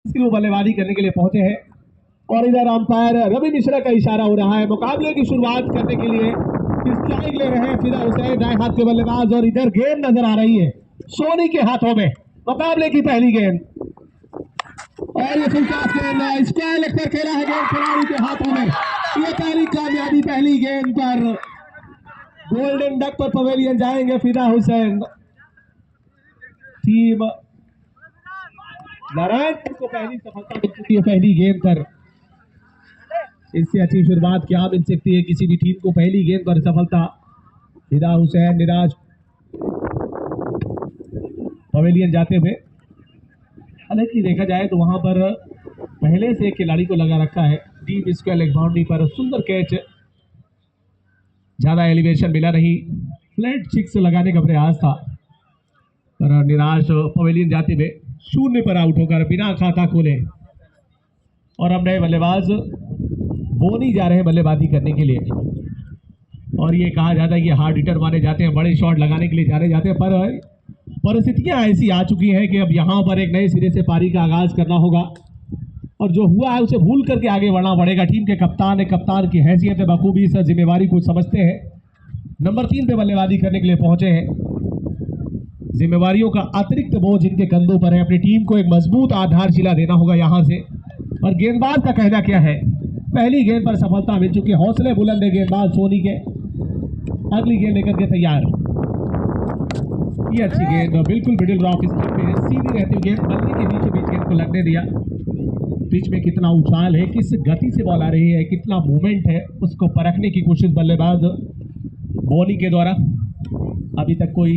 वो बल्लेबाजी करने के लिए पहुंचे हैं और इधर अंपायर रवि मिश्रा का इशारा हो रहा है। मुकाबले की शुरुआत करने के लिए स्ट्राइक ले रहे हैं फिदा हुसैन, दाएं हाथ के बल्लेबाज, और इधर गेंद नजर आ रही है सोनी के हाथों में। मुकाबले की पहली गेंद और ये फुलटॉस गेंद स्क्वायर लेग पर खेला है, गेंद खिलाड़ी के हाथों में। ये पहली कामयाबी, पहली गेंद पर गोल्डन डक पर पवेलियन जाएंगे फिदा हुसैन। टीम नारायणपुर को पहली सफलता मिल चुकी है पहली गेंद पर। इससे अच्छी शुरुआत क्या मिल सकती है किसी भी टीम को पहली गेंद पर सफलता। फिदा हुसैन निराश पवेलियन जाते हुए। हालांकि देखा जाए तो वहां पर पहले से एक खिलाड़ी को लगा रखा है डीप स्क्वायर लेग बाउंड्री पर। सुंदर कैच, ज्यादा एलिवेशन मिला नहीं, फ्लैट सिक्स लगाने का प्रयास था पर निराश पवेलियन जाते हुए 0 पर आउट होकर बिना खाता खोले। और अब नए बल्लेबाज बोनी जा रहे हैं बल्लेबाजी करने के लिए और ये कहा जाता है कि हार्ड हिटर माने जाते हैं, बड़े शॉट लगाने के लिए जाने जाते हैं, पर परिस्थितियां ऐसी आ चुकी हैं कि अब यहां पर एक नए सिरे से पारी का आगाज करना होगा और जो हुआ है उसे भूल करके आगे बढ़ना पड़ेगा। टीम के कप्तान है, कप्तान की हैसियत है, बखूबी इस जिम्मेवारी को समझते हैं। नंबर 3 पे बल्लेबाजी करने के लिए पहुंचे हैं। जिम्मेवारियों का अतिरिक्त बोझ इनके कंधों पर है। अपनी टीम को एक मजबूत आधारशिला देना होगा यहां से। और गेंदबाज का कहना क्या है, पहली गेंद पर सफलता मिल चुकी है। हौसले बुलंद है गेंदबाज सोनी के। अगली गेंद लेकर के तैयार। ये अच्छी गेंद बिल्कुल मिडिल रॉक स्टंप पे सीधी रहती हुई गेंद बल्ले के बीचों बीच गेंद को लगने दिया। पिच में कितना उछाल है, किस गति से बॉल आ रही है, कितना मूवमेंट है, उसको परखने की कोशिश बल्लेबाज बोनी के द्वारा। अभी तक कोई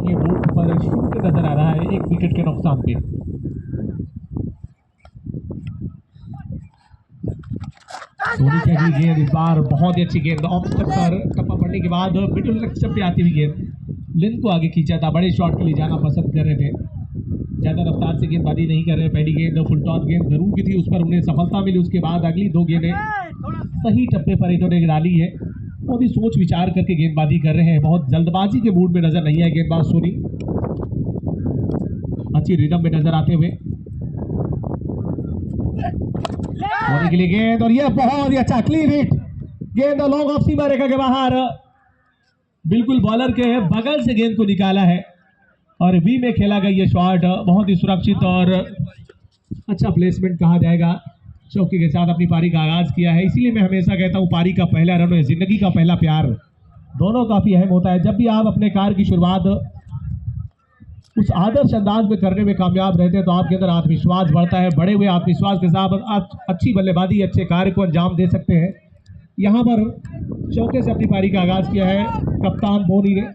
बोर्ड पर शूट नजर आ रहा है 1 विकेट के नुकसान पे। सोनी की अगली गेंद इस बार बहुत ही अच्छी गेंद, ऑफ स्टंप पर टप्पा पड़ने के बाद मिडिल स्टंप पे आती हुई गेंद। लिन को आगे खींचा था, बड़े शॉट के लिए जाना पसंद कर रहे थे, ज्यादा रफ्तार से गेंदबाजी नहीं कर रहे। पहली गेंद फुल टॉस गेंद जरूर की थी, उस पर उन्हें सफलता मिली। उसके बाद अगली 2 गेंदें सही टप्पे पर इन्होंने डाली है। बहुत ही सोच विचार करके गेंदबाजी कर रहे हैं, बहुत जल्दबाजी के मूड में नजर नहीं है गेंदबाज सोनी। अच्छी रिदम में नजर आते हुए सोनी के लिए गेंद, और यह बहुत ही अच्छा क्लीन हिट गेंद लॉन्ग ऑफ सीमा रेखा के बाहर। बिल्कुल बॉलर के बगल से गेंद को निकाला है और बी में खेला गया ये शॉट बहुत ही सुरक्षित और अच्छा प्लेसमेंट कहा जाएगा। चौकी के साथ अपनी पारी का आगाज किया है। इसीलिए मैं हमेशा कहता हूं पारी का पहला रन है जिंदगी का पहला प्यार, दोनों काफी अहम होता है। जब भी आप अपने कार्य की शुरुआत उस आदर्श अंदाज में करने में कामयाब रहते हैं तो आपके अंदर आत्मविश्वास बढ़ता है। बढ़े हुए आत्मविश्वास के साथ आप अच्छी बल्लेबाजी, अच्छे कार्य को अंजाम दे सकते हैं। यहाँ पर चौके से अपनी पारी का आगाज किया है कप्तान बोनी ने।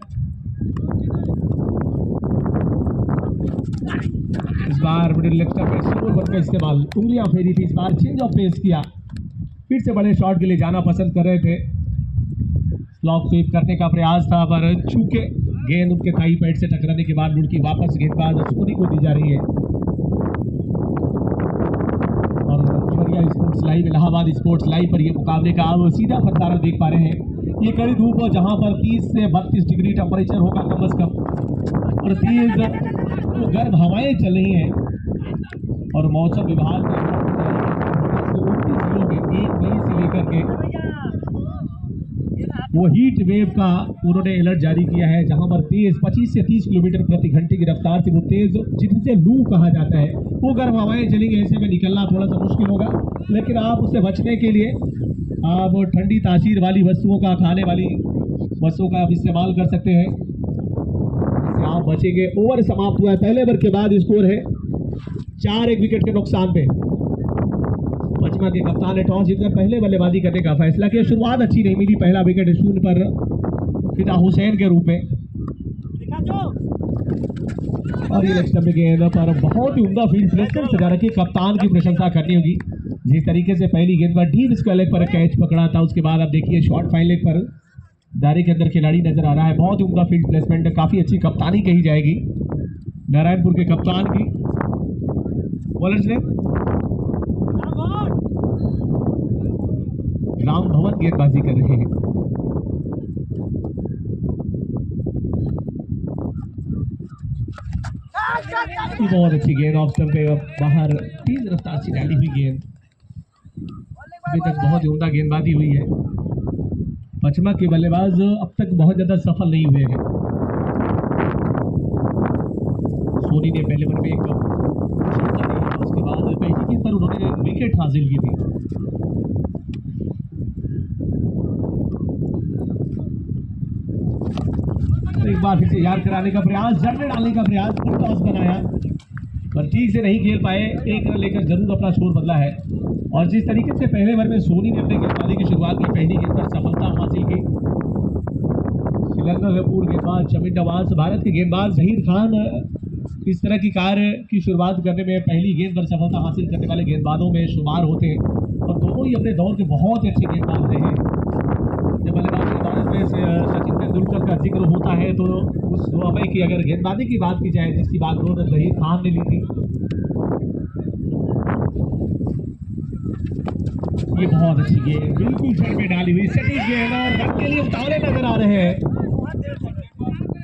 इस बार मिडिल लेग स्टंप पे स्लो बॉल का इस्तेमाल, उंगलियां फेरी थी। इस बार चेंज ऑफ पेस किया, फिर से बड़े शॉट के लिए जाना पसंद कर रहे थे। स्लॉप स्वीप करने का प्रयास था पर चूके गेंद उनके थाई पैड से टकराने के बाद लुढ़की वापस गेंदबाज सोनी को दी जा रही है। और खबरिया sports live, Allahabad sports live पर ये मुकाबले का आप सीधा प्रसारण देख पा रहे हैं। ये कड़ी धूप जहां पर 30 से 32 डिग्री टेम्परेचर होगा कम से कम, और तेज तो गर्म हवाएं चल रही हैं। और मौसम विभाग ने 29 जिलों में 1 मई से लेकर के वो हीट वेव का उन्होंने अलर्ट जारी किया है, जहां पर तेज 25 से 30 किलोमीटर प्रति घंटे की रफ्तार से वो तेज जिनसे लू कहा जाता है वो गर्म हवाएं चलेंगी। ऐसे में निकलना थोड़ा सा मुश्किल होगा, लेकिन आप उससे बचने के लिए आप ठंडी तासीर वाली वस्तुओं का, खाने वाली वस्तुओं का आप इस्तेमाल कर सकते हैं, इससे आप बचेंगे। ओवर समाप्त हुआ है, पहले ओवर के बाद स्कोर है 4-1 विकेट के नुकसान पे। पचमा के कप्तान ने टॉस जीतकर पहले बल्लेबाजी करने का फैसला किया। शुरुआत अच्छी नहीं मिली, पहला विकेट 0 पर फिदा हुसैन के रूप में। और ये लेग स्टंप गेंद पर बहुत ही उम्दा फील्ड सिलेक्शन सजा रखी, कप्तान की प्रशंसा करनी होगी जिस तरीके से पहली गेंद पर डीप स्क्वायर लेग पर कैच पकड़ा था। उसके बाद अब देखिए शॉर्ट फाइन लेग पर दायरे के अंदर खिलाड़ी नजर आ रहा है। बहुत ही उम्दा फील्ड प्लेसमेंट, काफी अच्छी कप्तानी कही जाएगी नारायणपुर के कप्तान की। बॉलर्स ने राम भवन गेंदबाजी कर रहे हैं। ये बहुत अच्छी गेंद ऑफ स्टंप पे बाहर तेज रफ्तार से डाली हुई गेंद। अभी तक बहुत ही उम्दा गेंदबाजी हुई है। पचमा के बल्लेबाज अब तक बहुत ज्यादा सफल नहीं हुए हैं। सोनी ने पहले ओवर में एक छक्का दिया, उसके बाद पहली गेंद पर उन्होंने विकेट हासिल की थी। एक बार फिर से याद कराने का प्रयास, जड़ डालने का प्रयास, फुल टॉस बनाया पर ठीक से नहीं खेल पाए। एक रन लेकर जरूर अपना स्कोर बदला है। और जिस तरीके से पहले ओवर में सोनी ने अपने गेंदबाजी की शुरुआत की, पहली गेंद पर सफलता हासिल की। श्रीलंका के पूर्व गेंदबाज शमीन नवाज, भारत के गेंदबाज जहीर खान इस तरह की कार्य की शुरुआत करने में पहली गेंद पर सफलता हासिल करने वाले गेंदबाजों में शुमार होते हैं। और दोनों ही अपने दौर के बहुत अच्छे गेंदबाज रहे हैं। जब बल्लेबाजी के दौर में सचिन तेंदुलकर का जिक्र होता है तो उस समय की अगर गेंदबाजी की बात की जाए, जिसकी बात उन्होंने जहीर खान ने ली थी, ये बहुत अच्छी गेंद बिल्कुल जड़ में डाली हुई सटीक गेंद और रन के लिए उतावले नजर आ रहे हैं।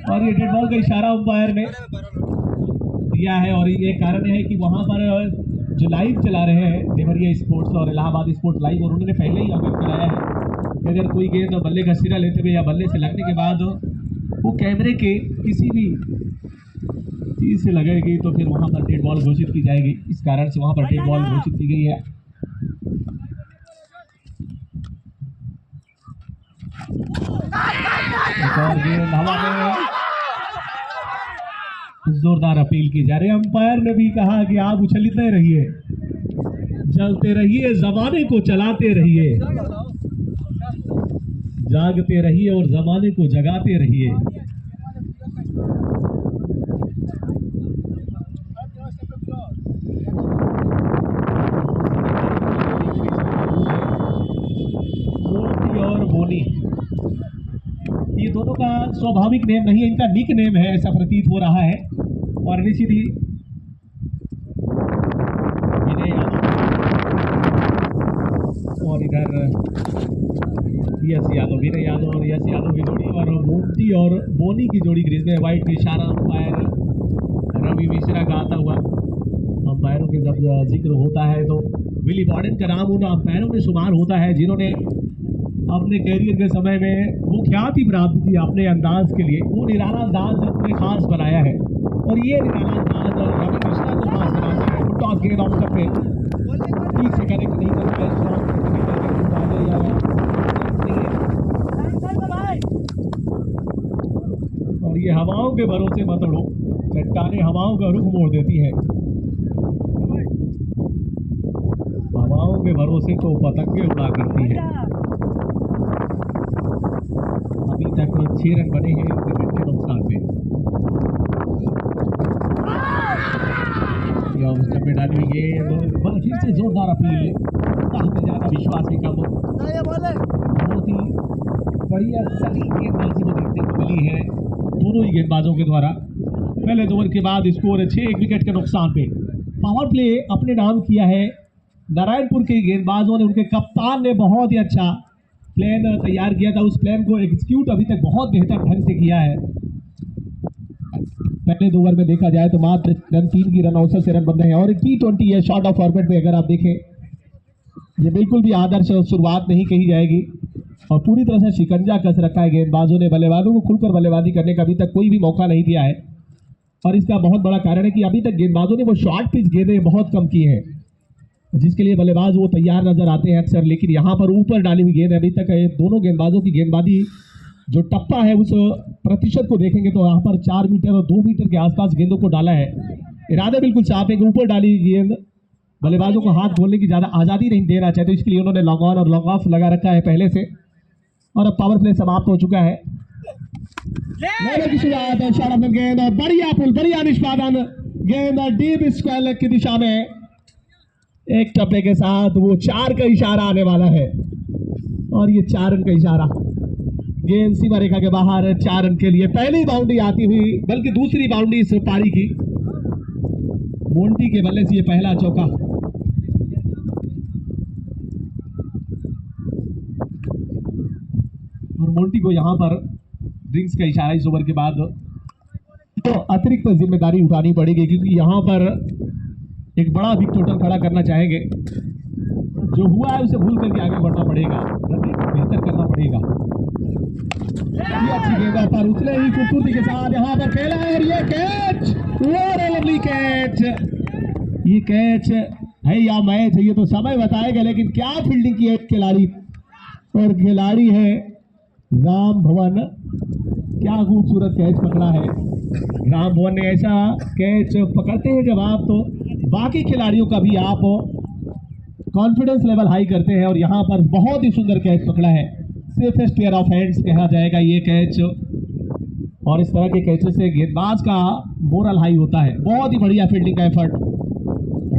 और ये डेड बॉल का इशारा अंपायर ने दिया है। और ये कारण है कि वहां पर जो लाइव चला रहे हैं देवरिया स्पोर्ट्स और इलाहाबाद स्पोर्ट्स लाइव, और उन्होंने पहले ही अवगत कराया है कि अगर कोई गेंद बल्ले का सिरा लेते हुए या बल्ले से लगने के बाद वो कैमरे के किसी भी चीज से लगेगी तो फिर वहां पर डेड बॉल घोषित की जाएगी। इस कारण से वहां पर डेड बॉल घोषित की गई है। एक और गेंद हवा में, जोरदार अपील की जा रही है। अंपायर ने भी कहा कि आप उछलते रहिए, चलते रहिए, जमाने को चलाते रहिए, जागते रहिए और जमाने को जगाते रहिए। और बोनी, ये दोनों का स्वाभाविक नेम नहीं है, इनका निक नेम है ऐसा प्रतीत हो रहा है। और निश्चित ही और इधर यश यादव, विनय यादव और यश यादव की जोड़ी, और मोंटी और बोनी की जोड़ी क्रीज में। वाइट के इशारा अंपायर रवि मिश्रा का आता हुआ। अंपायरों के जब जिक्र होता है तो विली बॉर्डन का नाम उन अंपायरों में शुमार होता है जिन्होंने अपने कैरियर के समय में वो ख्याति प्राप्त की अपने अंदाज के लिए। वो निराला अंदाज उन्हें खास बनाया है और ये निराला अंदाज रवि मिश्रा को खास बनाता है। टॉस गेंद ऑफ पे ठीक से कनेक्ट नहीं कर पाए, और ये हवाओं के भरोसे मत उड़ो, चट्टाने हवाओं का रुख मोड़ देती है। हवाओं के भरोसे तो पतंगे उड़ा करती है। अभी तक 6 रन बने हैं विकेट के नुकसान में। में डाली हुई गेंद, फिर से जोरदार अपील, काफी ज्यादा विश्वास भी कम, बहुत ही बढ़िया सटीक गेंदबाजी को देखने को मिली है दोनों ही गेंदबाजों के द्वारा। पहले 2 ओवर के बाद स्कोर 6 विकेट के नुकसान पे। पावर प्ले अपने नाम किया है नारायणपुर के गेंदबाजों ने, उनके कप्तान ने बहुत ही अच्छा प्लान तैयार किया था। उस प्लान को एग्जीक्यूट अभी तक बहुत बेहतर ढंग से किया है। पहले 2 ओवर में देखा जाए तो मात्र 3 की रन औसत से रन बन रहे हैं और T20 है शॉर्ट ऑफ फॉर्मेट में। अगर आप देखें ये बिल्कुल भी आदर्श शुरुआत नहीं कही जाएगी और पूरी तरह से शिकंजा कस रखा है गेंदबाजों ने। बल्लेबाजों को खुलकर बल्लेबाजी करने का अभी तक कोई भी मौका नहीं दिया है और इसका बहुत बड़ा कारण है कि अभी तक गेंदबाजों ने वो शॉर्ट पिच गेंदें बहुत कम की हैं, जिसके लिए बल्लेबाज वो तैयार नजर आते हैं अक्सर। लेकिन यहाँ पर ऊपर डाली हुई गेंद अभी तक दोनों गेंदबाजों की गेंदबाजी जो टप्पा है उस प्रतिशत को देखेंगे तो यहाँ पर 4 मीटर और 2 मीटर के आसपास गेंदों को डाला है। इरादे बिल्कुल साफ है कि ऊपर डाली गेंद बल्लेबाजों को हाथ खोलने की ज्यादा आजादी नहीं देना चाहते, इसके लिए उन्होंने लॉन्ग ऑन और लॉन्ग ऑफ लगा रखा है पहले से। और अब पावर प्ले समाप्त हो चुका है। गेंद और बढ़िया पुल, बढ़िया निष्पादन, गेंद और डीप स्क्वायर लेग की दिशा में एक टप्पे के साथ वो 4 का इशारा आने वाला है और ये 4 रन का इशारा। गेंद सीमा रेखा के बाहर 4 रन के लिए पहली बाउंड्री आती हुई, बल्कि दूसरी बाउंड्री इस पारी की। मोंटी के बल्ले से ये पहला चौका। और मोंटी को यहां पर ड्रिंक्स का इशारा इस ओवर के बाद तो अतिरिक्त जिम्मेदारी उठानी पड़ेगी, क्योंकि यहाँ पर एक बड़ा बिग टोटल खड़ा करना चाहेंगे। जो हुआ है उसे भूल करके आगे बढ़ना पड़ेगा, बेहतर करना पड़ेगा। ये अच्छी गेंद पर उतने ही खूबसूरती के साथ यहाँ पर खेला है, और ये catch, what a lovely catch. ये कैच है या मैच है ये तो समय बताएगा, लेकिन क्या फील्डिंग की है खिलाड़ी, और खिलाड़ी है राम भवन। क्या खूबसूरत कैच पकड़ा है राम भवन ने। ऐसा कैच पकड़ते हैं जब आप, तो बाकी खिलाड़ियों का भी आप कॉन्फिडेंस लेवल हाई करते हैं, और यहाँ पर बहुत ही सुंदर कैच पकड़ा है। सेफेस्ट पेयर ऑफ हैंड्स कहा जाएगा ये कैच, और इस तरह के कैचेस से गेंदबाज का मोरल हाई होता है। बहुत ही बढ़िया फील्डिंग का एफर्ट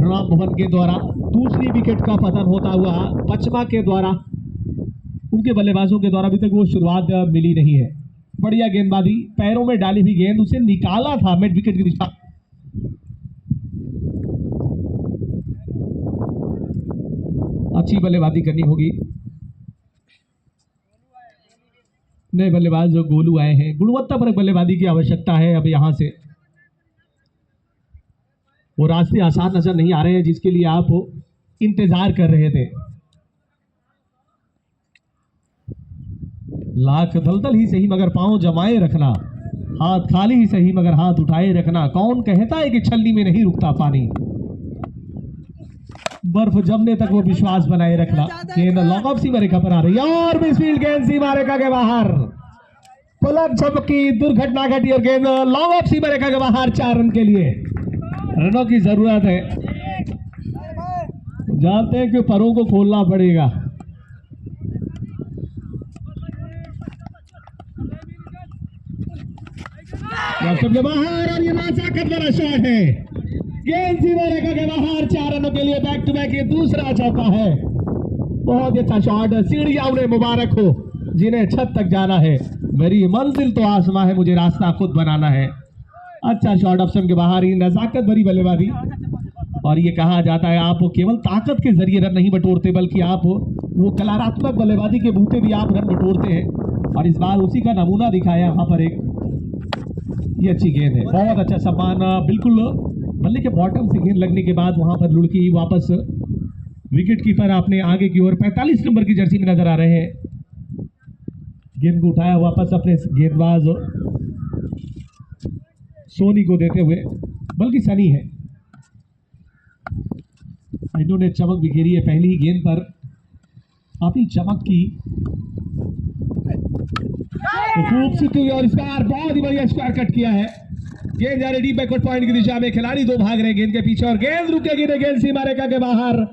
राम भवन के द्वारा। दूसरी विकेट का पतन होता हुआ पचमा के द्वारा, उनके बल्लेबाजों के द्वारा अभी तक वो शुरुआत मिली नहीं है। बढ़िया गेंदबाजी, पैरों में डाली हुई गेंद, उसे निकाला था मिड विकेट की दिशा। अच्छी बल्लेबाजी करनी होगी। नए बल्लेबाज जो गोलू आए हैं, गुणवत्तापरक बल्लेबाजी की आवश्यकता है अब यहां से। वो रास्ते आसान नजर नहीं आ रहे हैं जिसके लिए आप इंतजार कर रहे थे। लाख दलदल ही सही मगर पांव जमाए रखना, हाथ खाली ही सही मगर हाथ उठाए रखना। कौन कहता है कि छलनी में नहीं रुकता पानी, बर्फ जमने तक वो विश्वास बनाए रखना। गेंद लॉन्ग ऑफ सीमा रेखा पर आ रही है, और मिसफील्ड गेंद सीमा रेखा के बाहर। पलक झपकी, दुर्घटना घटी और गेंद लॉन्ग ऑफ सीमा रेखा के बाहर। 4 रन के लिए रनों की जरूरत है, जानते हैं कि परों को खोलना पड़ेगा। बाहर, और ये ताकत वाला शॉट है, गेंद सीमा रेखा के बाहर। 4 रनों के लिए बैक टू बैक ये दूसरा चौका है। बहुत अच्छा शॉट, सीढ़ियां उन्हें मुबारक हो जिन्हें छत तक जाना है। मेरी मंजिल तो आसमां है, मुझे रास्ता खुद बनाना है। अच्छा शॉट, ऑप्शन के बाहर ही नजाकत भरी बल्लेबाजी। और ये कहा जाता है आप केवल ताकत के जरिए रन नहीं बटोरते, बल्कि आप वो कलात्मक बल्लेबाजी के बूते भी आप रन बटोरते हैं, और इस बार उसी का नमूना दिखाया वहां पर एक। ये अच्छी गेंद है, बहुत अच्छा सम्मान, बिल्कुल बल्ले के बॉटम से गेंद लगने के बाद वहां पर लुढ़की वापस विकेट कीपर आपने आगे की ओर 45 नंबर की जर्सी में नजर आ रहे हैं। गेंद को उठाया वापस अपने गेंदबाज सोनी को देते हुए, बल्कि सनी है, इन्होंने चमक बिखेरी है पहली ही गेंद पर, अपनी चमक की खूबसूरती। और इस बार बहुत ही बढ़िया स्क्वायर कट किया है। गेंद जा रही डीप बैकवर्ड पॉइंट की दिशा में, खिलाड़ी 2 भाग रहे गेंद के पीछे, और गेंद रुकेगी नहीं, गेंद सीमा रेखा के बाहर।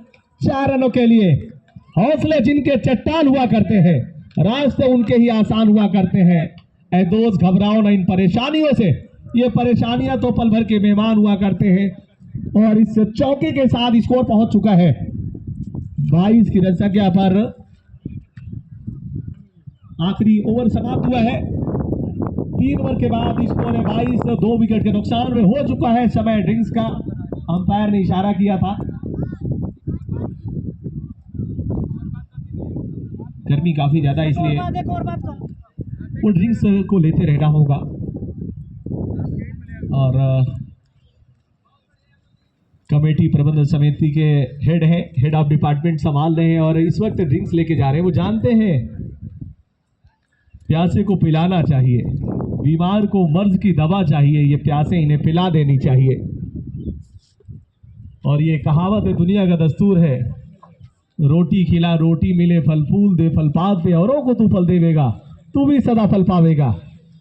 4 रनों के लिए। हौसले जिनके चट्टान हुआ करते हैं, रास्ते उनके ही आसान हुआ करते हैं। ऐ दोस्त घबराओ ना इन परेशानियों से, ये परेशानियां तो पल भर के मेहमान हुआ करते हैं। और इस चौके के साथ स्कोर पहुंच चुका है 22 की रन संख्या पर। आखिरी ओवर समाप्त हुआ है, 3 ओवर के बाद स्कोर है 22। 2 विकेट के नुकसान में हो चुका है समय ड्रिंक्स का, अंपायर ने इशारा किया था। गर्मी काफी ज्यादा, इसलिए वो ड्रिंक्स को लेते रहना होगा। और कमेटी प्रबंधन समिति के हेड ऑफ डिपार्टमेंट संभाल रहे हैं, और इस वक्त ड्रिंक्स लेके जा रहे हैं। वो जानते हैं प्यासे को पिलाना चाहिए, बीमार को मर्ज की दवा चाहिए, ये प्यासे इन्हें पिला देनी चाहिए। और ये कहावत है, दुनिया का दस्तूर है, रोटी खिला रोटी मिले, फल फूल दे फल पात पे, औरों को तू फल देवेगा, तू भी सदा फल पावेगा।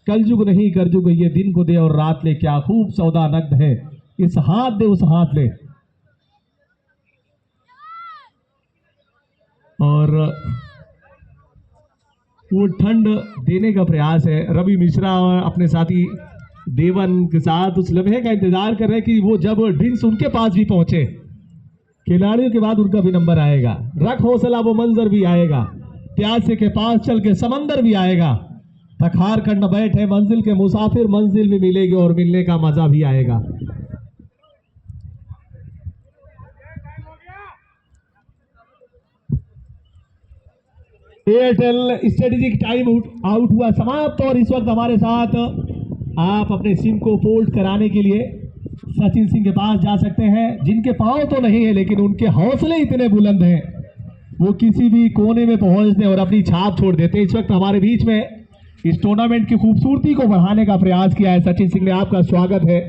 कलयुग नहीं करजुग, ये दिन को दे और रात ले, क्या खूब सौदा नग्न है, इस हाथ दे उस हाथ ले। और वो ठंड देने का प्रयास है। रवि मिश्रा और अपने साथी देवन के साथ उस लम्हे का इंतजार कर रहे हैं कि वो जब ड्रिंक्स उनके पास भी पहुंचे, खिलाड़ियों के बाद उनका भी नंबर आएगा। रख हौसला, वो मंजर भी आएगा, प्यासे के पास चल के समंदर भी आएगा। तखार कर न बैठे मंजिल के मुसाफिर, मंजिल भी मिलेगी और मिलने का मजा भी आएगा। एयरटेल स्ट्रेटेजिक टाइम आउट हुआ समाप्त, और इस वक्त हमारे साथ आप अपने सिम को पोर्ट कराने के लिए सचिन सिंह के पास जा सकते हैं, जिनके पांव तो नहीं है लेकिन उनके हौसले इतने बुलंद हैं, वो किसी भी कोने में पहुंचते और अपनी छाप छोड़ देते हैं। इस वक्त हमारे बीच में इस टूर्नामेंट की खूबसूरती को बढ़ाने का प्रयास किया है सचिन सिंह ने, आपका स्वागत है।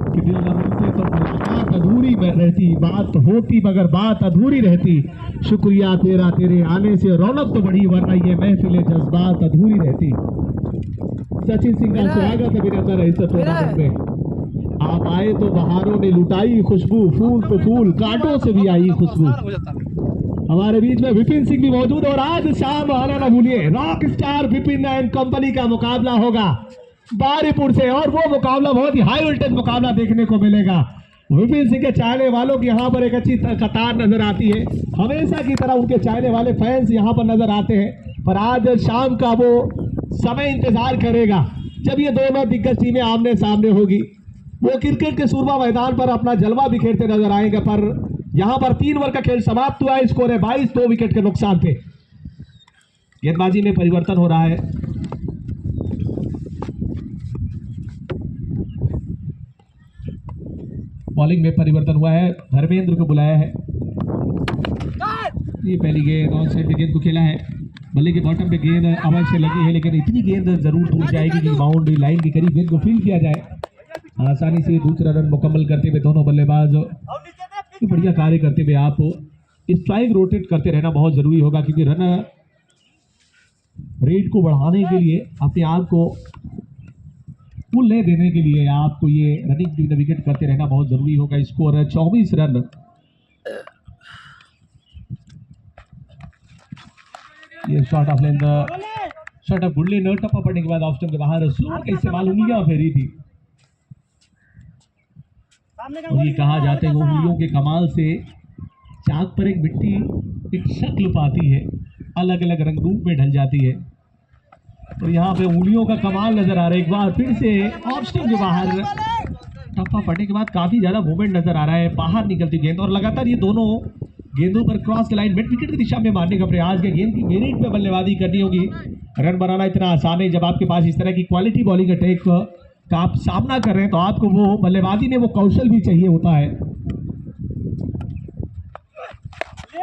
कि दिल न मिलते तो मुलाकात अधूरी रहती, बात होती मगर बात अधूरी रहती, शुक्रिया तेरा तेरे आने से रौनक तो बढ़ी वरना ये महफिल जज्बात अधूरी रहती। सचिन सिंह का स्वागत है अभिनंदन है इस टूर्नामेंट में। आप आए तो बहारों ने लुटाई खुशबू, फूल तो फूल कांटों से भी आई खुशबू। हमारे बीच में विपिन सिंह भी मौजूद और आज शाम आना ना भूलिए, rock star Vipin and company का मुकाबला होगा बारीपुर से, और वो मुकाबला बहुत ही हाई वोल्टेज मुकाबला देखने को मिलेगा। विपिन सिंह के चाहने वालों की यहाँ पर एक अच्छी कतार नजर आती है, हमेशा की तरह उनके चाहने वाले फैंस यहाँ पर नजर आते हैं, पर आज शाम का वो समय इंतजार करेगा जब ये दोनों दिग्गज टीमें आमने सामने होगी। वो क्रिकेट के सूरमा मैदान पर अपना जलवा बिखेरते नजर आएंगे, पर यहाँ पर 3 ओवर का खेल समाप्त हुआ है, स्कोर है 22, 2 विकेट के नुकसान पे। गेंदबाजी में परिवर्तन हो रहा है, बॉलिंग में परिवर्तन हुआ है, धर्मेंद्र को बुलाया है। ये पहली गेंद ऑन साइड पे गेंद को खेला है, बल्ले के बॉटम पे गेंद अवश्य लगी है लेकिन इतनी गेंद जरूर टूट जाएगी कि बाउंड्री लाइन के करीब गेंद को फील्ड किया जाए। आसानी से दूसरा रन मुकम्मल करते हुए दोनों बल्लेबाज बढ़िया कार्य करते हुए आप स्ट्राइक रोटेट करते रहना बहुत जरूरी होगा, क्योंकि रन रेट को बढ़ाने के लिए अपने आप को पुल ले देने के लिए आपको ये रनिंग विकेट करते रहना बहुत जरूरी होगा। स्कोर है 24 रन। ये short of length, short of गुडली न टप्पा पड़ने के बाद ऑफ स्टंप के बाहर स्लो का इस्तेमाल उंगलियां फेरी थी, और ये कहा जाता है उंगलियों के कमाल से चाक पर एक मिट्टी एक शक्ल पाती है, अलग अलग रंग रूप में ढल जाती है, और यहाँ पे उंगलियों का कमाल नजर आ रहा है। एक बार फिर से ऑफ स्टंप के बाहर टप्पा पड़ने के बाद काफी ज्यादा मूवमेंट नजर आ रहा है, बाहर निकलती गेंद, और लगातार ये दोनों गेंदों पर क्रॉस के लाइन मिड विकेट की दिशा में मारने का प्रयास किया। गेंद की मेरिट पे बल्लेबाजी करनी होगी, रन बनाना इतना आसान है जब आपके पास इस तरह की क्वालिटी बॉलिंग अटैक का आप सामना कर रहे हैं, तो आपको वो बल्लेबाजी में वो कौशल भी चाहिए होता है,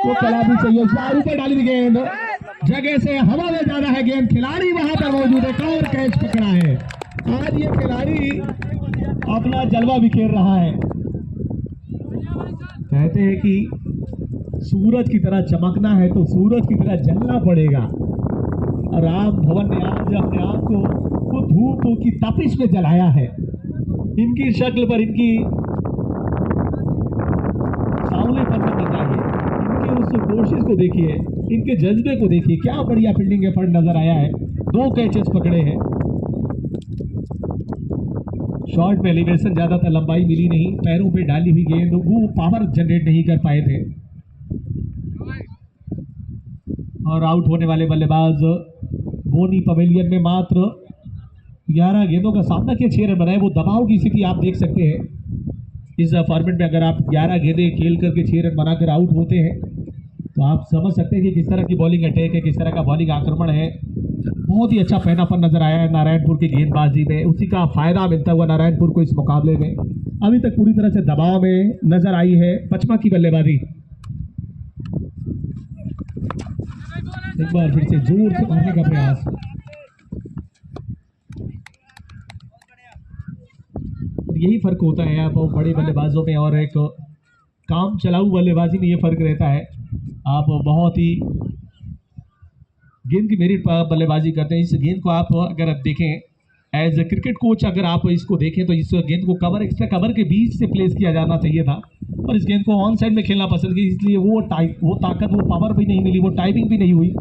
वो कला भी चाहिए। चारों पे डाली गेंद जगह से हवा में जाना है, गेंद खिलाड़ी वहां पर मौजूद है, और कैच पकड़ा है। आज ये खिलाड़ी अपना जलवा बिखेर रहा है। कहते हैं कि सूरज की तरह चमकना है तो सूरज की तरह जलना पड़ेगा, और राम भवन ने आज अपने आप को धूप की तपिश में जलाया है। इनकी शक्ल पर इनकी सांवलेपन पर बताइए, इनकी उस कोशिश को देखिए, इनके जज्बे को देखिए, क्या बढ़िया फील्डिंग एफर्ट नजर आया है। 2 कैचेस पकड़े हैं, शॉर्ट में एलिवेशन ज्यादातर लंबाई मिली नहीं, पैरों पे डाली हुई गेंद वो पावर जनरेट नहीं कर पाए थे, और आउट होने वाले बल्लेबाज बोनी पवेलियन में मात्र 11 गेंदों का सामना किया, 6 रन बनाए। वो दबाव की स्थिति आप देख सकते हैं इस फॉर्मेट में, अगर आप 11 गेंदें खेल करके 6 रन बनाकर आउट होते हैं तो आप समझ सकते हैं कि किस तरह की बॉलिंग अटैक है, किस तरह का बॉलिंग आक्रमण है। बहुत ही अच्छा पैनापन नजर आया है नारायणपुर की गेंदबाजी में, उसी का फायदा मिलता हुआ नारायणपुर को इस मुकाबले में अभी तक पूरी तरह से दबाव में नजर आई है पचमा की बल्लेबाजी। एक बार फिर से जोर से मारने का प्रयास, यही फर्क होता है आप बड़े बल्लेबाजों में और एक काम चलाऊ बल्लेबाजी में, ये फर्क रहता है। आप बहुत ही गेंद की मेरिट पर बल्लेबाजी करते हैं। इस गेंद को आप अगर देखें एज ए क्रिकेट कोच, अगर आप इसको देखें तो इस गेंद को कवर, एक्स्ट्रा कवर के बीच से प्लेस किया जाना चाहिए था, और इस गेंद को ऑन साइड में खेलना पसंद की, इसलिए वो ताकत, वो पावर भी नहीं मिली, वो टाइमिंग भी नहीं हुई,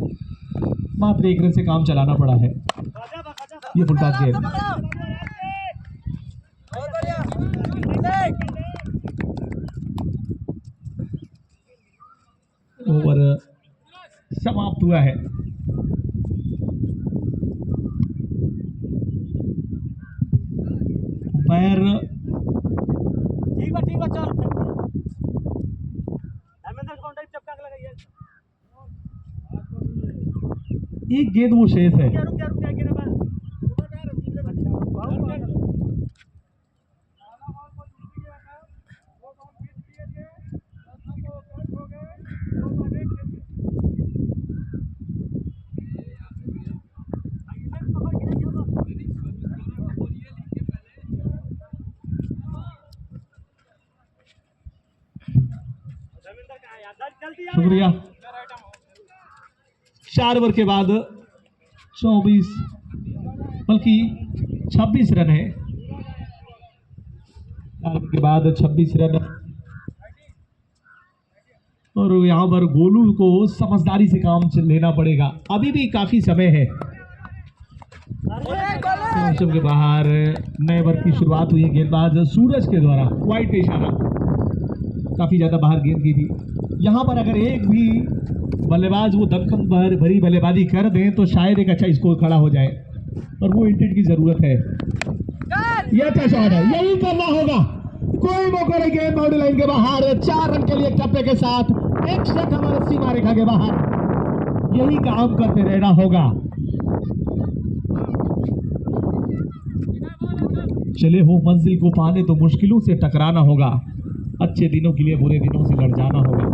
मात्र 1 रन से काम चलाना पड़ा है। ये फुल टॉस गेंद ओवर समाप्त हुआ है। पैर ठीक है चल एक गेंद वो शेष है, शुक्रिया। 4 ओवर के बाद 24 बल्कि 26 रन है। 4 ओवर के बाद 26 रन और यहाँ पर गोलू को समझदारी से काम लेना पड़ेगा। अभी भी काफी समय है। मौसम के बाहर नए ओवर की शुरुआत हुई है। गेंदबाज सूरज के द्वारा वाइड पे इशारा, काफी ज्यादा बाहर गेंद की थी। यहाँ पर अगर एक भी बल्लेबाज वो दमखम भरी बल्लेबाजी कर दें तो शायद एक अच्छा स्कोर खड़ा हो जाए और वो इंटेंट की जरूरत है। ये अच्छा शॉट है, यही करना होगा। कोई मौका नहीं, गेंद बाउंड्री लाइन के बाहर। 4 रन के लिए टप्पे के साथ एक शॉट हमारे सीमा रेखा के बाहर। यही काम करते रहना होगा। चले हो मंजिल को पाने तो मुश्किलों से टकराना होगा। अच्छे दिनों के लिए बुरे दिनों से लड़ जाना होगा।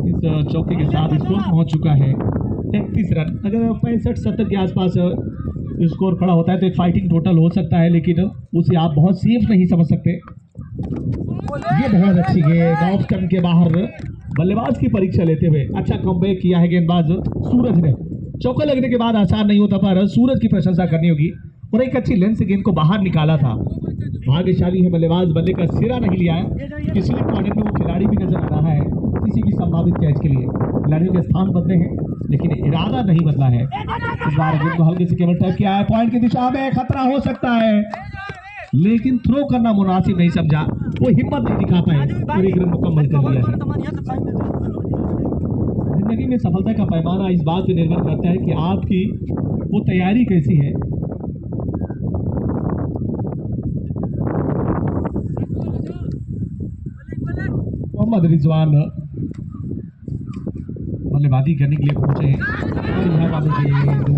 इस चौके के साथ स्कोर पहुंच चुका है 33 रन। अगर 65-70 के आसपास स्कोर खड़ा होता है तो एक फाइटिंग टोटल हो सकता है, लेकिन उसे आप बहुत सेफ नहीं समझ सकते। ये बहुत अच्छी गेंद ऑफ स्टंप के बाहर बल्लेबाज की परीक्षा लेते हुए अच्छा कमबैक किया है गेंदबाज सूरज ने। चौका लगने के बाद आसान नहीं होता, पर सूरज की प्रशंसा करनी होगी और एक अच्छी लेंथ से गेंद को बाहर निकाला था। भाग्यशाली है बल्लेबाज, बल्ले का सिरा नहीं लिया है। पिछले क्वार्टर में वो खिलाड़ी भी नजर आ रहा है किसी भी संभावित कैच के लिए। खिलाड़ियों के स्थान बदले हैं लेकिन इरादा नहीं बदला है। इस बार गेंद को हल्के से केवल टच किया है। पॉइंट की दिशा में खतरा हो सकता है, लेकिन थ्रो करना मुनासिब नहीं समझा। वो हिम्मत नहीं दिखा पाए और एक रन मुकम्मल कर लिया है। जिंदगी में सफलता का पैमाना इस बात पर निर्भर करता है कि आपकी वो तैयारी कैसी है। मोहम्मद रिजवान बल्लेबाजी करने के लिए पहुंचे और यहाँ वाले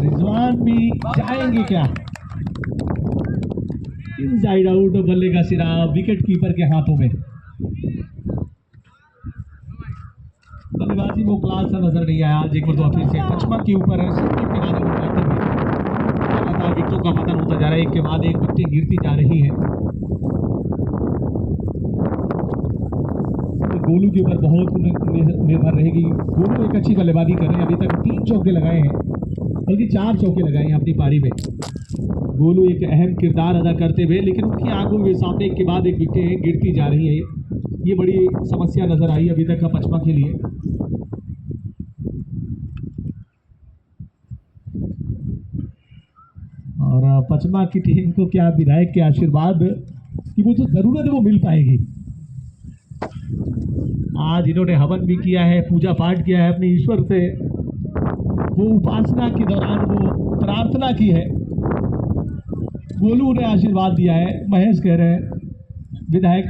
रिजवान भी जाएंगे क्या? इनसाइड आउट, बल्ले का सिरा विकेट कीपर के हाथों में। बल्लेबाजी वो क्लास सा नजर नहीं आया। आज एक बार फिर से पचमा के ऊपर लगातार विकेटों का पतन होता जा रहा है। एक के बाद एक विकेटें गिरती जा रही है। गोलू के ऊपर बहुत निर्भर रहेगी। गोलू एक अच्छी बल्लेबाजी कर रहे हैं, अभी तक 3 चौके लगाए हैं, बल्कि 4 चौके लगाए हैं अपनी पारी में। गोलू एक अहम किरदार अदा करते हुए, लेकिन उनकी आंखों के सामने एक के बाद एक विकेटें गिरती जा रही है। ये बड़ी समस्या नजर आई अभी तक का पचमा के लिए। और पचमा की टीम को क्या विधायक के आशीर्वाद की वो जो जरूरत है वो मिल पाएगी। आज इन्होंने हवन भी किया है, पूजा पाठ किया है अपने ईश्वर से। वो उपासना के दौरान वो प्रार्थना की है। गोलू ने आशीर्वाद दिया है। महेश कह रहे हैं विधायक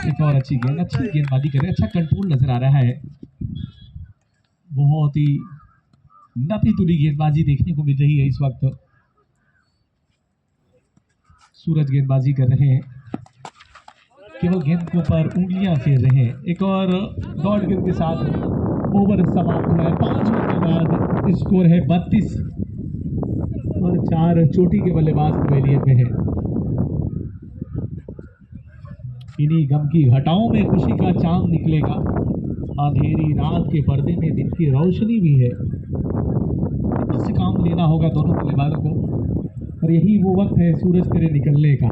एक और अच्छी गेंदबाजी कर रहे हैं। अच्छा कंट्रोल नजर आ रहा है। बहुत ही नपी तुली गेंदबाजी देखने को मिल रही है इस वक्त। सूरज गेंदबाजी कर रहे हैं, केवल गेंद के ऊपर उंगलियां फेर रहे हैं। एक और डॉट गेंद के साथ ओवर समाप्त हुआ है। 5 ओवर के बाद स्कोर है 32 और 4 चोटी के बल्लेबाज पवेलियन में है। इन्हीं गम की घटाओं में खुशी का चांद निकलेगा। अंधेरी रात के पर्दे में दिन की रोशनी भी है। इससे काम लेना होगा दोनों बल्लेबाजों को और यही वो वक्त है सूरज तेरे निकलने का।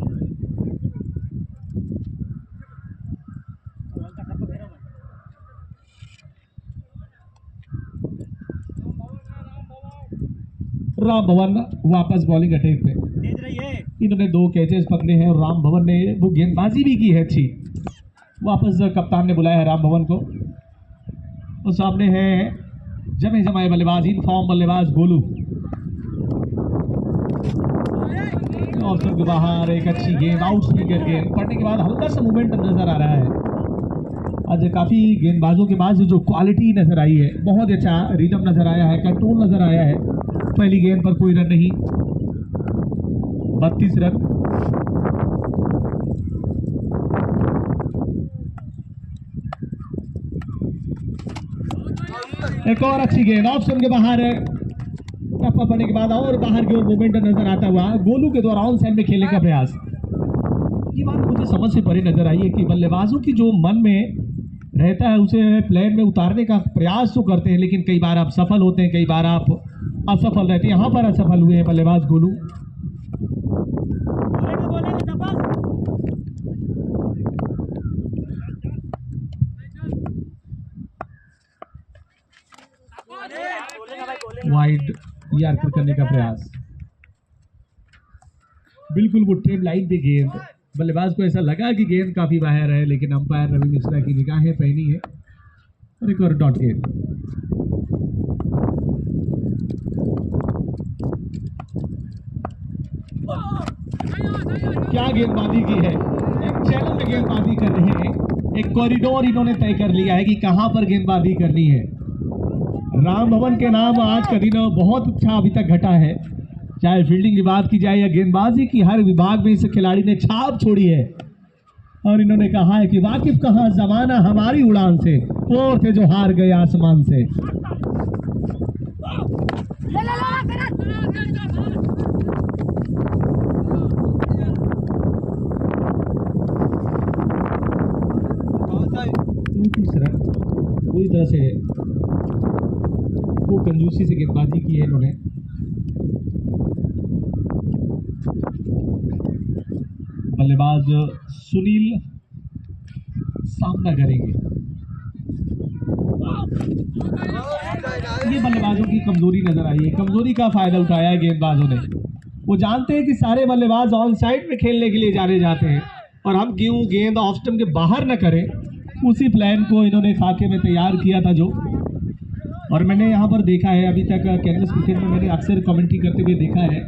राम भवन वापस बॉलिंग अटैक पे। इन्होंने 2 कैचेस पकड़े हैं और राम भवन ने वो गेंदबाजी भी की है अच्छी। वापस कप्तान ने बुलाया है राम भवन को और सामने है जमे जमाए बल्लेबाज, इन फॉर्म बल्लेबाज गोलू। ऑप्शन के बाहर एक अच्छी गेंद, आउट स्विंगर गेंद पड़ने के बाद हल्का सा मूवमेंट नजर आ रहा है। आज काफी गेंदबाजों के पास जो क्वालिटी नजर आई है, बहुत अच्छा रिदम नजर आया है, कंट्रोल नजर आया है। पहली गेंद पर कोई रन नहीं, 32 रन। एक और अच्छी गेंद ऑप्शन के बाहर है। टप्पा पड़ने के बाद और बाहर की ओर मूवमेंट नजर आता हुआ गोलू के द्वारा ऑन साइड में खेलने का प्रयास। ये बात मुझे समझ से परे नजर आई है कि बल्लेबाजों की जो मन में रहता है उसे प्लेन में उतारने का प्रयास तो करते हैं, लेकिन कई बार आप सफल होते हैं, कई बार आप असफल रहते हैं। यहाँ पर असफल हुए हैं बल्लेबाज गोलू। वाइड यार्कर करने का प्रयास, बिल्कुल वो टेम लाइन पे गेंद, बल्लेबाज को ऐसा लगा कि गेंद काफी बाहर है, लेकिन अंपायर रवि मिश्रा की निगाहें पहनी है और एक और डॉट गेंद। क्या गेंदबाजी की है, एक चैनल में गेंदबाजी कर रहे हैं, एक कॉरिडोर इन्होंने तय कर लिया है कि कहां पर गेंदबाजी करनी है। राम भवन के नाम आज का दिन बहुत अच्छा अभी तक घटा है, चाहे फील्डिंग की बात की जाए या गेंदबाजी की, हर विभाग में इस खिलाड़ी ने छाप छोड़ी है। और इन्होंने कहा है कि वाकिफ कहाँ जमाना हमारी उड़ान से, वो थे जो हार गए आसमान से। तीसरा पूरी तरह से वो कंजूसी से गेंदबाजी की है इन्होंने। बल्लेबाज सुनील सामना करेंगे। ये बल्लेबाजों की कमजोरी नजर आई है, कमजोरी का फायदा उठाया है गेंदबाजों ने। वो जानते हैं कि सारे बल्लेबाज ऑन साइड में खेलने के लिए जाने जाते हैं और हम क्यों गेंद ऑफ स्टंप के बाहर न करें, उसी प्लान को इन्होंने खाके में तैयार किया था जो। और मैंने यहाँ पर देखा है अभी तक कैनवस क्रिकेट में मैंने अक्सर कमेंट्री करते हुए देखा है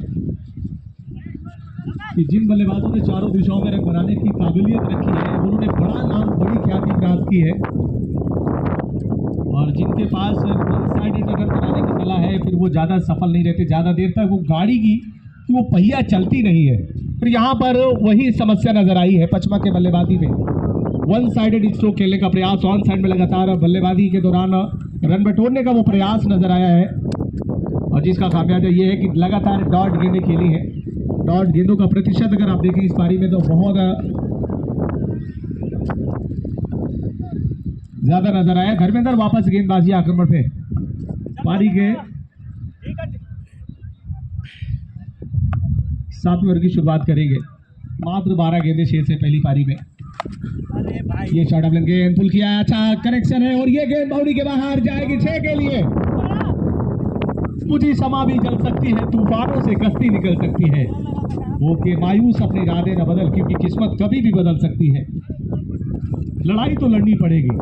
कि जिन बल्लेबाजों ने चारों दिशाओं में रन बनाने की काबिलियत रखी है उन्होंने बड़ा नाम, बड़ी ख्याति प्राप्त की है। और जिनके पास वन साइडेड रन बनाने की कला है फिर वो ज़्यादा सफल नहीं रहते, ज़्यादा देर तक वो गाड़ी की कि वो पहिया चलती नहीं है। फिर यहाँ पर वही समस्या नजर आई है पचमा के बल्लेबाजी में। वन साइडेड स्ट्रोक खेलने का प्रयास, ऑन साइड में लगातार बल्लेबाजी के दौरान रन बटोरने का वो प्रयास नजर आया है और जिसका खामियाजा ये है कि लगातार डॉट गेंदें खेली हैं। डॉट गेंदों का प्रतिशत अगर आप देखें इस पारी में तो बहुत ज्यादा नजर आया। धर्मेंद्र वापस गेंदबाजी आक्रमण पे, पारी के 7वें ओवर की शुरुआत करेंगे। मात्र 12 गेंदें शेष है पहली पारी में। ये शॉट ऑफ गेंद पुल किया, अच्छा कनेक्शन है और ये गेंद बाउंड्री के बाहर जाएगी 6 के लिए। मुझे समा भी जल सकती है, तूफानों से कश्ती निकल सकती है, वो के मायूस अपने इरादे न बदल, क्योंकि किस्मत कभी भी बदल सकती है। लड़ाई तो लड़नी पड़ेगी,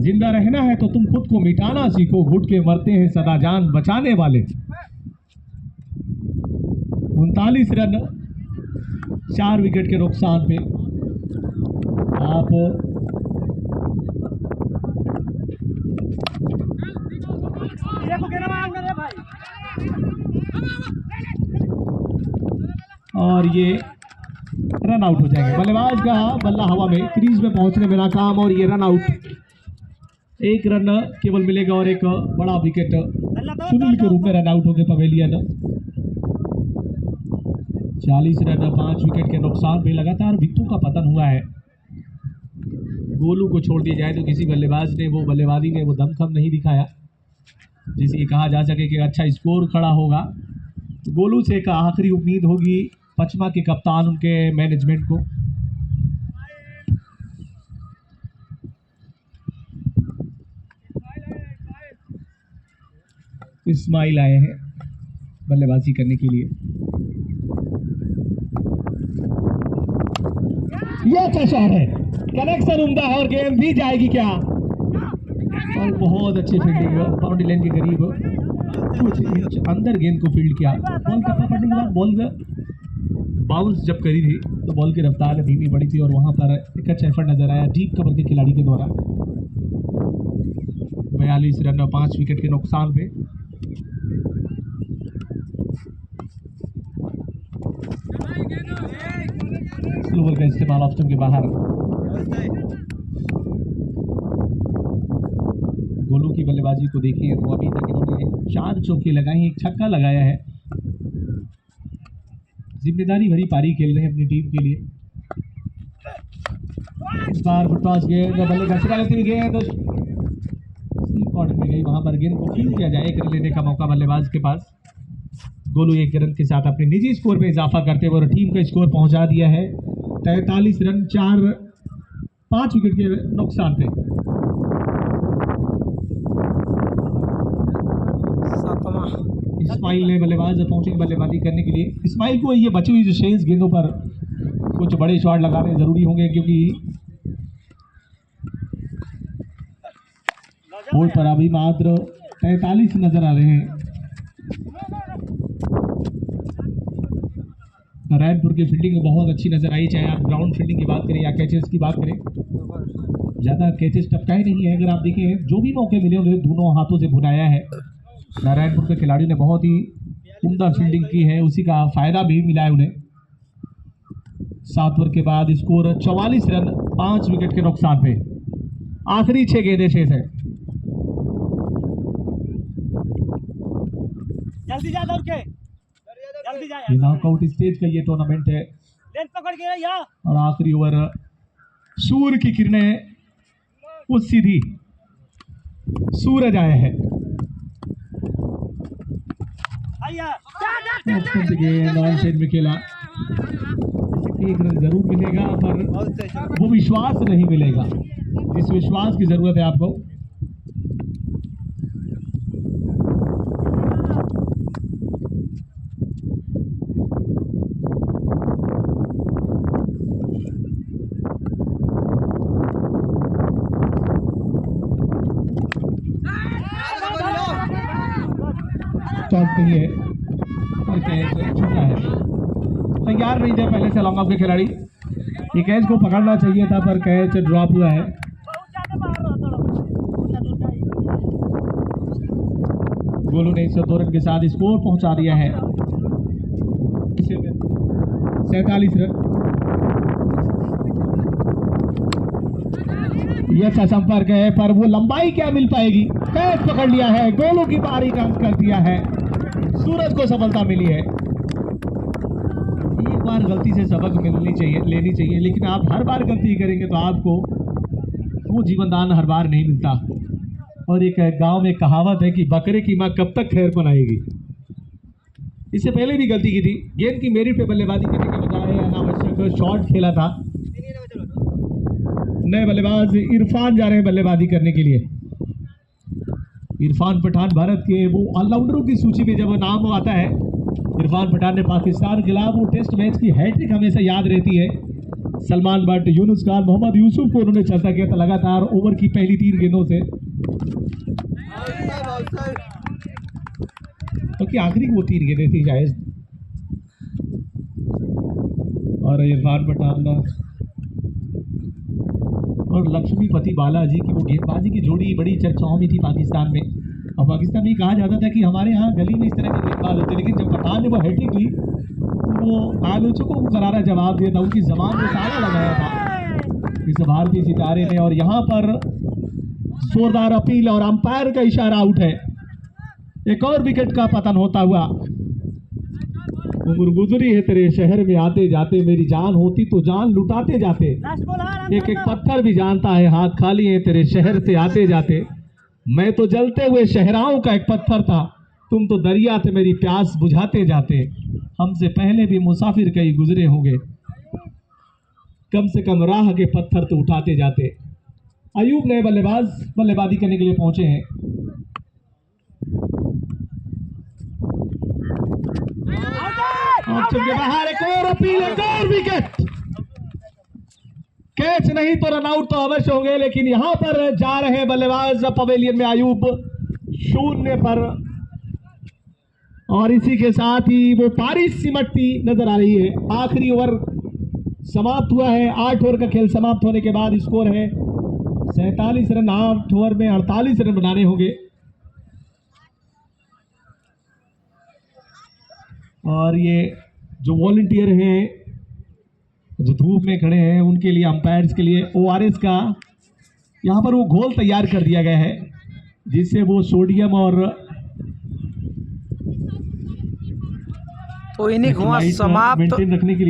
जिंदा रहना है तो तुम खुद को मिटाना सीखो, घुट के मरते हैं सदा जान बचाने वाले। 39 रन 4 विकेट के नुकसान पे आप और ये रन आउट हो जाएंगे। बल्लेबाज का बल्ला हवा में, क्रीज में पहुंचने में नाकाम और ये रन आउट। 1 रन केवल मिलेगा और एक बड़ा विकेट सुनील के रूप में रन आउट हो गए पवेलियन। 40 रन 5 विकेट के नुकसान पे लगातार विकेटों का पतन हुआ है। गोलू को छोड़ दिया जाए तो किसी बल्लेबाज ने वो बल्लेबाजी में वो दमखम नहीं दिखाया जिसे कहा जा सके कि अच्छा स्कोर खड़ा होगा। तो गोलू से एक आखिरी उम्मीद होगी पचमा के कप्तान उनके मैनेजमेंट को। इस्माइल आए हैं बल्लेबाजी करने के लिए। यह अच्छा शॉट है, कनेक्शन उम्दा है और गेंद भी जाएगी क्या, और बहुत अच्छी फील्डिंग बाउंड्री लाइन के करीब कुछ इंच अंदर गेंद को फील्ड किया। बॉल टप्पा पड़ने के बाद बॉल बाउंस जब करी थी तो बॉल की रफ्तार धीमी पड़ी थी और वहां पर एक अच्छा एफर्ट नजर आया डीप कवर के खिलाड़ी के द्वारा। 42 रन 5 विकेट के नुकसान पे स्लोवर का इस्तेमाल ऑफ स्टंप के बाहर। गोलू की बल्लेबाजी को देखिए तो अभी तक इन्होंने 4 चौके लगाए, एक छक्का लगाया है। जिम्मेदारी भरी पारी खेल रहे हैं अपनी टीम के लिए। इस बार टॉस गेंद बल्ले घसरा लेती हुई गेंद कॉर्नर में गई, वहां पर गेंद को फील्ड किया जाए, एक रन लेने का मौका बल्लेबाज के पास। गोलू एक रन के साथ अपने निजी स्कोर में इजाफा करते हुए टीम का स्कोर पहुंचा दिया है 43 रन 5 विकेट के नुकसान पे। इस्माइल ने बल्लेबाज पहुंचे बल्लेबाजी करने के लिए। इस्माइल को ये बची हुई जो शेष गेंदों पर कुछ बड़े शॉट लगाने जरूरी होंगे, क्योंकि बोर्ड पर अभी मात्र 43 नजर आ रहे हैं। नारायणपुर की फील्डिंग बहुत अच्छी नजर आई, चाहे आप ग्राउंड फील्डिंग की बात करें या कैचेस की बात करें, ज़्यादा कैचेस टपकाए नहीं है। अगर आप देखें जो भी मौके मिले उन्हें दोनों हाथों से भुनाया है। नारायणपुर के खिलाड़ी ने बहुत ही उम्दा फील्डिंग की है, उसी का फायदा भी मिला है उन्हें। 7 ओवर के बाद स्कोर 44 रन 5 विकेट के नुकसान पे। आखिरी 6 गेंदें शेष है। जल्दी जा दौड़ के, जल्दी जा ये नॉकआउट स्टेज का ये टूर्नामेंट है लेन पकड़ के या और आखिरी ओवर सूर्य की किरणें उस सीधी सूरज आया है। आया नॉन साइड में खेला, एक रन जरूर मिलेगा पर वो विश्वास नहीं मिलेगा जिस विश्वास की जरूरत है आपको। शॉट नहीं है, छोटा है, तैयार नहीं थे पहले से लॉन्ग ऑफ के खिलाड़ी। ये कैच को पकड़ना चाहिए था पर कैच ड्रॉप हुआ है। गोलू ने 102 रन के साथ स्कोर पहुंचा दिया है 47 रन। यह अच्छा संपर्क है पर वो लंबाई क्या मिल पाएगी। कैच पकड़ लिया है, गोलू की बारी का अंत कर दिया है, सूरज को सफलता मिली है। एक बार गलती से सबक लेनी चाहिए, लेकिन आप हर बार गलती करेंगे तो आपको वो जीवनदान हर बार नहीं मिलता। और एक गांव में कहावत है कि बकरे की माँ कब तक खैर बनाएगी। इससे पहले भी गलती की थी, गेंद की मेरिट पे बल्लेबाजी करने के बजाय अनावश्यक शॉट खेला था। नए बल्लेबाज इरफान जा रहे हैं बल्लेबाजी करने के लिए। इरफान पठान भारत के वो ऑलराउंडरों की सूची में जब नाम आता है, इरफान पठान ने पाकिस्तान के खिलाफ वो टेस्ट मैच की हैट्रिक हमेशा याद रहती है। सलमान बट, यूनुस खान, मोहम्मद यूसुफ को उन्होंने चर्चा किया था लगातार ओवर की पहली 3 गेंदों से, क्योंकि आखिरी वो 3 गेंदें थी जायज। और इरफान पठान और लक्ष्मीपति बालाजी की वो गेंदबाजी की जोड़ी बड़ी चर्चाओं में थी पाकिस्तान में। और पाकिस्तान में कहा जाता था कि हमारे यहाँ गली में इस तरह के गेंदबाज होते, लेकिन जब पठान ने वो हैट्रिक ली तो वो आलोचकों को करारा जवाब दिया था, उनकी जबान में ताला लगाया था इस भारतीय सितारे ने। और यहाँ पर जोरदार अपील और अंपायर का इशारा आउट है। एक और विकेट का पतन होता हुआ। उम्र गुजरी है तेरे शहर में आते जाते, मेरी जान होती तो जान लुटाते जाते। एक एक पत्थर भी जानता है हाथ खाली है तेरे शहर से आते जाते। मैं तो जलते हुए शहराओं का एक पत्थर था, तुम तो दरिया थे मेरी प्यास बुझाते जाते। हमसे पहले भी मुसाफिर कई गुजरे होंगे, कम से कम राह के पत्थर तो उठाते जाते। अयूब नए बल्लेबाज बल्लेबाजी करने के लिए पहुंचे हैं। ऑप्शन के बाहर एक और अपील, एक और विकेट। कैच नहीं तो रन आउट तो अवश्य होंगे, लेकिन यहां पर जा रहे बल्लेबाज पवेलियन में अयूब 0 पर। और इसी के साथ ही वो पारी सिमटती नजर आ रही है। आखिरी ओवर समाप्त हुआ है। 8 ओवर का खेल समाप्त होने के बाद स्कोर है 47 रन। 8 ओवर में 48 रन बनाने होंगे। और ये जो वॉलंटियर हैं जो धूप में खड़े हैं, उनके लिए अंपायर्स के लिए ORS का यहाँ पर वो घोल तैयार कर दिया गया है, जिससे वो सोडियम और तो इनिंग हुआ समाप्त मेंटेन रखने के लिए